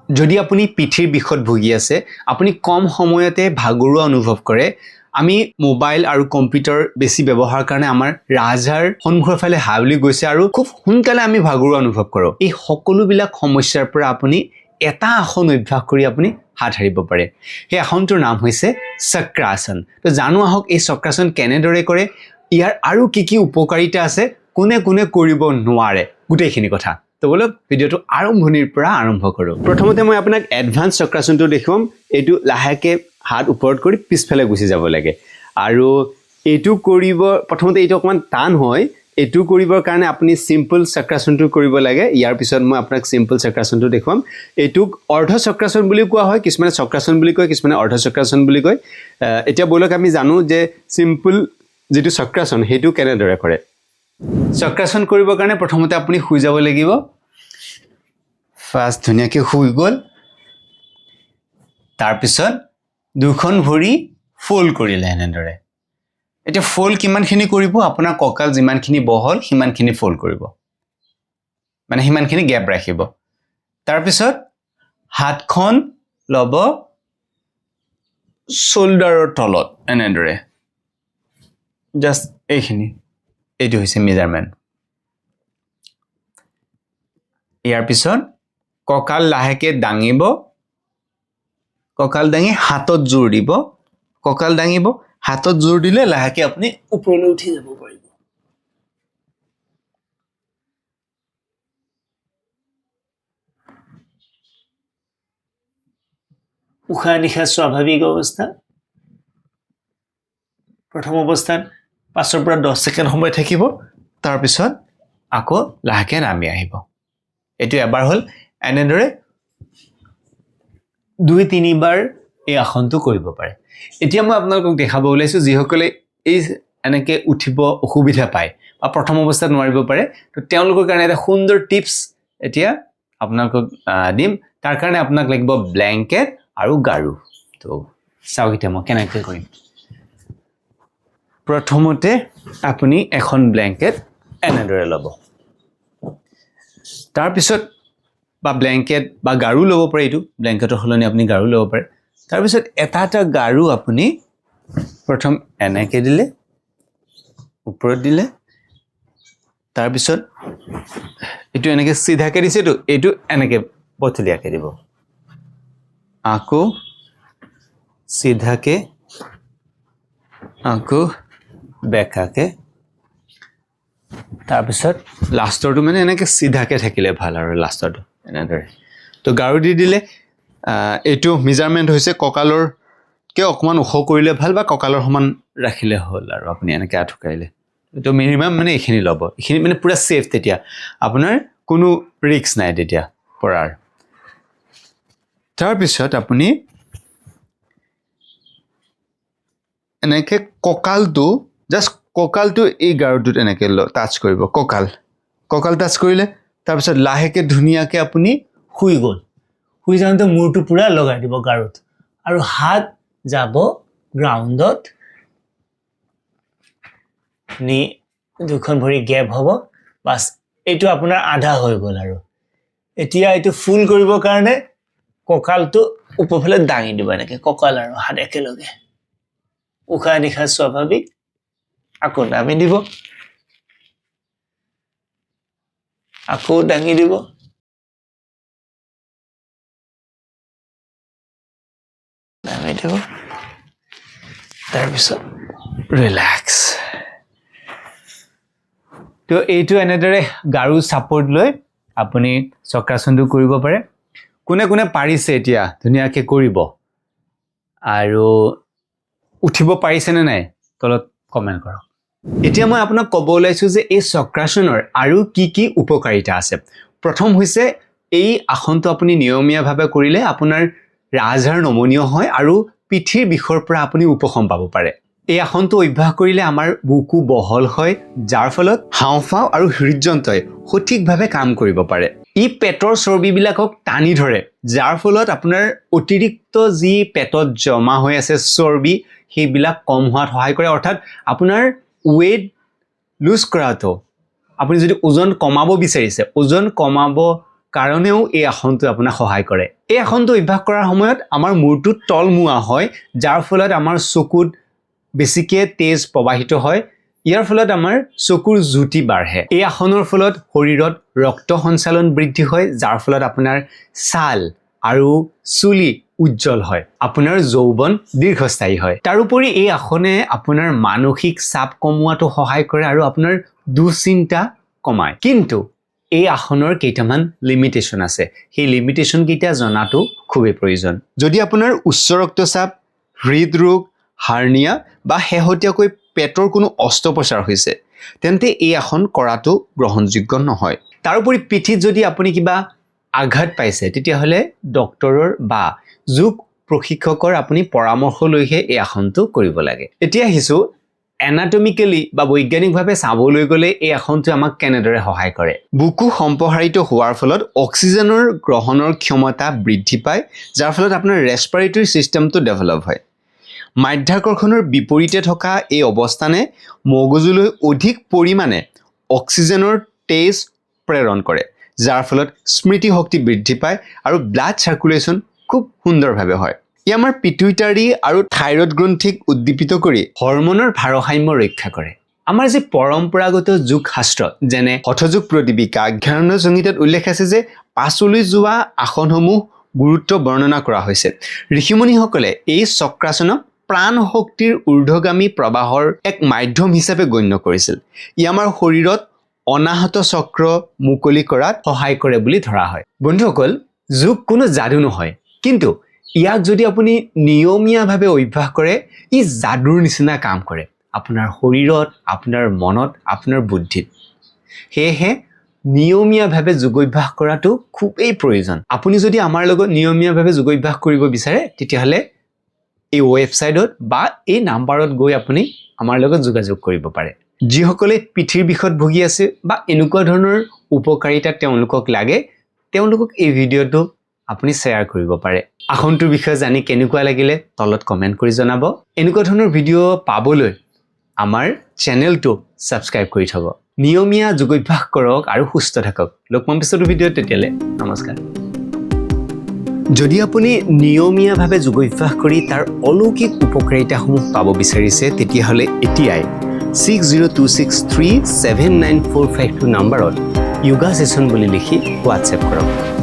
যদি আপুনি পিঠিৰ বিষত ভুগি আছে, আপুনি কম সময়তে ভাগৰুৱা অনুভৱ কৰে, আমি মোবাইল আৰু কম্পিউটাৰ বেছি ব্যৱহাৰ কাৰণে আমাৰ ৰাজহাড় সন্মুখৰ ফালে হাওলি গৈছে আৰু খুব সোনকালে আমি ভাগৰুৱা অনুভৱ কৰোঁ। এই সকলোবিলাক সমস্যাৰ পৰা আপুনি এটা আসন অভ্যাস কৰি আপুনি হাত সাৰিব পাৰে। সেই আসনটোৰ নাম হৈছে চক্ৰাসন। তো জানো আহক এই চক্ৰাসন কেনেদৰে কৰে, ইয়াৰ আৰু কি কি উপকাৰিতা আছে, কোনে কোনে কৰিব নোৱাৰে, গোটেইখিনি কথা। তো বলক ভিডিঅ'টো আৰম্ভণিৰ পৰা আৰম্ভ কৰোঁ। প্ৰথমতে মই আপোনাক এডভান্স চক্ৰাসনটো দেখুৱাম। এইটো লাহেকে হাত ওপৰত কৰি পিছফালে গুচি যাব লাগে আৰু এইটো কৰিব, প্ৰথমতে এইটো অকণমান টান হয়। এইটো কৰিবৰ কাৰণে আপুনি চিম্পল চক্ৰাসনটো কৰিব লাগে। ইয়াৰ পিছত মই আপোনাক চিম্পল চক্ৰাসনটো দেখুৱাম। এইটোক অৰ্ধ চক্ৰাসন বুলি কোৱা হয়, কিছুমানে চক্ৰাসন বুলি কয়, কিছুমানে অৰ্ধ চক্ৰাসন বুলি কয়। এতিয়া বলক আমি জানো যে চিম্পল যিটো চক্ৰাসন সেইটো কেনেদৰে কৰে। চক্ৰাসন কৰিবৰ কাৰণে প্ৰথমতে আপুনি শুই যাব লাগিব। ফাৰ্ষ্ট ধুনীয়াকৈ শুই গ'ল, তাৰপিছত দুখন ভৰি ফল্ড কৰিলে এনেদৰে। এতিয়া ফল্ড কিমানখিনি কৰিব, আপোনাৰ কঁকাল যিমানখিনি বহল সিমানখিনি ফল্ড কৰিব, মানে সিমানখিনি গেপ ৰাখিব। তাৰপিছত হাতখন ল'ব শোল্ডাৰৰ তলত এনেদৰে, জাষ্ট এইখিনি, এইটো হৈছে মেজাৰমেণ্ট। ইয়াৰ পিছত কঁকাল লাহেকৈ দাঙিব, কঁকাল দাঙি হাতত জোৰ দিব, কঁকাল দাঙিব, হাতত জোৰ দিলে লাহেকৈ আপুনি ওপৰলৈ উঠি যাব পাৰিব। উশাহ নিশাহ স্বাভাৱিক অৱস্থা। প্ৰথম অৱস্থাত 5 পৰা 10 ছেকেণ্ড সময় থাকিব, তাৰপিছত আকৌ লাহেকৈ নামি আহিব। এইটো এবাৰ হ'ল। এনেদৰে 2-3 বাৰ এই আসনটো কৰিব পাৰে। এতিয়া মই আপোনালোকক দেখাব ওলাইছোঁ যিসকলে এই এনেকৈ উঠিব অসুবিধা পায় বা প্ৰথম অৱস্থাত নোৱাৰিব পাৰে, তো তেওঁলোকৰ কাৰণে এটা সুন্দৰ টিপছ এতিয়া আপোনালোকক দিম। তাৰ কাৰণে আপোনাক লাগিব ব্লেংকেট আৰু গাৰু। তো চাওক এতিয়া মই কেনেকৈ কৰিম। প্ৰথমতে আপুনি এখন ব্লেংকেট এনেদৰে ল'ব, তাৰপিছত বা ব্লেংকেট বা গাৰু ল'ব পাৰে, এইটো ব্লেংকেটৰ সলনি আপুনি গাৰু ল'ব পাৰে। তাৰপিছত এটা এটা গাৰু আপুনি প্ৰথম এনেকৈ দিলে, ওপৰত দিলে, তাৰপিছত এইটো এনেকৈ চিধাকৈ দিছেতো, এইটো এনেকৈ পথলীয়াকৈ দিব, আকৌ চিধাকৈ, আকৌ বেকাকৈ, তাৰপিছত লাষ্টৰটো মানে এনেকৈ চিধাকৈ থাকিলে ভাল আৰু লাষ্টৰটো এনেদৰে। তো গাৰু দি দিলে, এইটো মেজাৰমেণ্ট হৈছে কঁকালৰকৈ অকণমান ওখ কৰিলে ভাল বা কঁকালৰ সমান ৰাখিলে হ'ল আৰু আপুনি এনেকৈ আঁঠুকাৰিলে। তো মিনিমাম মানে এইখিনি ল'ব, এইখিনি মানে পূৰা ছেফ, তেতিয়া আপোনাৰ কোনো ৰিস্ক নাই তেতিয়া পৰাৰ। তাৰপিছত আপুনি এনেকৈ কঁকালটো, জাষ্ট কঁকালটো এই গাৰুটোত এনেকৈ টাচ কৰিব, কঁকাল টাচ কৰিলে, তাৰপিছত লাহেকৈ ধুনীয়াকৈ আপুনি শুই গ'ল। শুই যাওঁতে মূৰটো পূৰা লগাই দিব গাৰুত আৰু হাত যাব গ্ৰাউণ্ডত, নি দুখন ভৰি গেপ হ'ব, বাছ এইটো আপোনাৰ আধা হৈ গ'ল। আৰু এতিয়া এইটো ফুল কৰিবৰ কাৰণে কঁকালটো ওপৰফালে দাঙি দিব, এনেকৈ কঁকাল আৰু হাত একেলগে, উশাহ নিশাহ স্বাভাৱিক, আকৌ নামি দিব, আকৌ দাঙি দিব, নামি দিব, তাৰপিছত ৰিলেক্স। তো এইটো এনেদৰে গাৰু ছাপোৰ্ট লৈ আপুনি চক্ৰাসনটো কৰিব পাৰে। কোনে কোনে পাৰিছে এতিয়া ধুনীয়াকৈ কৰিব আৰু উঠিব পাৰিছেনে নাই তলত কমেণ্ট কৰক। এতিয়া মই আপোনাক ক'ব ওলাইছোঁ যে এই চক্ৰাসনৰ আৰু কি কি উপকাৰিতা আছে। প্ৰথম হৈছে এই আসনটো আপুনি নিয়মীয়াভাৱে কৰিলে আপোনাৰ ৰাজহাড় নমনীয় হয় আৰু পিঠিৰ বিষৰ পৰা আপুনি উপশম পাব পাৰে। এই আসনটো অভ্যাস কৰিলে আমাৰ বুকু বহল হয়, যাৰ ফলত হাওঁফাওঁ আৰু হৃদযন্ত্ৰই সঠিকভাৱে কাম কৰিব পাৰে। ই পেটৰ চৰ্বিবিলাকক টানি ধৰে, যাৰ ফলত আপোনাৰ অতিৰিক্ত যি পেটত জমা হৈ আছে চৰ্বি, সেইবিলাক কম হোৱাত সহায় কৰে। অৰ্থাৎ আপোনাৰ ৱেইট লুজ কৰাটো, আপুনি যদি ওজন কমাব বিচাৰিছে, ওজন কমাব কাৰণেও এই আসনটো আপোনাক সহায় কৰে এই আসনটো অভ্যাস কৰাৰ সময়ত আমাৰ মূৰটো তলমুৱা হয় যাৰ ফলত আমাৰ চকুত বেছিকৈ তেজ প্ৰবাহিত হয় ইয়াৰ ফলত আমাৰ চকুৰ জ্যোতি বাঢ়ে এই আসনৰ ফলত শৰীৰত ৰক্ত সঞ্চালন বৃদ্ধি হয় যাৰ ফলত আপোনাৰ ছাল আৰু চুলি উজ্জ্বল হয় আপোনাৰ যৌৱন দীৰ্ঘস্থায়ী হয় তাৰোপৰি এই আসনে আপোনাৰ মানসিক চাপ কমোৱাটো সহায় কৰে আৰু আপোনাৰ দুশ্চিন্তা কমায় কিন্তু এই আসনৰ কেইটামান লিমিটেশ্যন আছে সেই লিমিটেশ্যন কেইটা জনাটো খুবেই প্ৰয়োজন যদি আপোনাৰ উচ্চ ৰক্তচাপ হৃদৰোগ হাৰ্নিয়া বা শেহতীয়াকৈ পেটৰ কোনো অস্ত্ৰোপচাৰ হৈছে তেন্তে এই আসন কৰাটো গ্ৰহণযোগ্য নহয় তাৰোপৰি পিঠিত যদি আপুনি কিবা আঘাত পাইছে তেতিয়াহ'লে ডক্তৰৰ বা যোগ প্ৰশিক্ষকৰ আপুনি পৰামৰ্শ লৈহে এই আসনটো কৰিব লাগে এতিয়া আহিছোঁ এনাটমিকেলি বা বৈজ্ঞানিকভাৱে চাবলৈ গ'লে এই আসনটো আমাক কেনেদৰে সহায় কৰে বুকু সম্প্ৰসাৰিত হোৱাৰ ফলত অক্সিজেনৰ গ্ৰহণৰ ক্ষমতা বৃদ্ধি পায় যাৰ ফলত আপোনাৰ ৰেছপিৰেটৰী ছিষ্টেমটো ডেভেলপ হয় মাধ্যাকৰ্ষণৰ বিপৰীতে থকা এই অৱস্থানে মগজুলৈ অধিক পৰিমাণে অক্সিজেনৰ তেজ প্ৰেৰণ কৰে যাৰ ফলত স্মৃতি শক্তি বৃদ্ধি পায় আৰু ব্লাড চাৰ্কুলেশ্যন খুব সুন্দৰভাৱে হয় ই আমাৰ পিটুইটাৰী আৰু থাইৰয়ড গ্ৰন্থিক উদ্দীপিত কৰি হৰমনৰ ভাৰসাম্য ৰক্ষা কৰে আমাৰ যে পৰম্পৰাগত যোগ শাস্ত্ৰ যেনে হঠযোগ প্ৰতিবিকা ঘ্যান সংহিতাত উল্লেখ আছে যে পাছলৈ যোৱা আসনসমূহ গুৰুত্ব বৰ্ণনা কৰা হৈছে ঋষিমুনিসকলে এই চক্ৰাসনক প্ৰাণ শক্তিৰ ঊৰ্ধ্বগামী প্ৰবাহৰ এক মাধ্যম হিচাপে গণ্য কৰিছিল ই আমাৰ শৰীৰত অনাহত চক্ৰ মুকলি কৰাত সহায় কৰে বুলি ধৰা হয় বন্ধুসকল যোগ কোনো যাদু নহয় কিন্তু ইয়াক যদি আপুনি নিয়মীয়াভাৱে অভ্যাস কৰে ই যাদুৰ নিচিনা কাম কৰে আপোনাৰ শৰীৰত আপোনাৰ মনত আপোনাৰ বুদ্ধিত সেয়েহে নিয়মীয়াভাৱে যোগ অভ্যাস কৰাটো খুবেই প্ৰয়োজন আপুনি যদি আমাৰ লগত নিয়মীয়াভাৱে যোগ অভ্যাস কৰিব বিচাৰে তেতিয়াহ'লে এই ৱেবছাইটত বা এই নাম্বাৰত গৈ আপুনি আমাৰ লগত যোগাযোগ কৰিব পাৰে যিসকলে পিঠিৰ বিষত ভুগি আছে বা এনেকুৱা ধৰণৰ উপকাৰিতা তেওঁলোকক লাগে তেওঁলোকক এই ভিডিঅ'টো আপুনি শ্বেয়াৰ কৰিব পাৰে আসনটোৰ বিষয়ে জানি কেনেকুৱা লাগিলে তলত কমেণ্ট কৰি জনাব এনেকুৱা ধৰণৰ ভিডিঅ' পাবলৈ আমাৰ চেনেলটো ছাবস্ক্ৰাইব কৰি থব নিয়মীয়া যোগ অভ্যাস কৰক আৰু সুস্থ থাকক লগ পাম পিছৰ ভিডিঅ'ত তেতিয়ালে নমস্কাৰ যদি আপুনি নিয়মীয়াভাৱে যোগ অভ্যাস কৰি তাৰ অলৌকিক উপকাৰিতাসমূহ পাব বিচাৰিছে তেতিয়াহ'লে এতিয়াই 6026379452 নম্বৰত য়োগা সেশন বুলি লিখি হোৱাটছএপ কৰক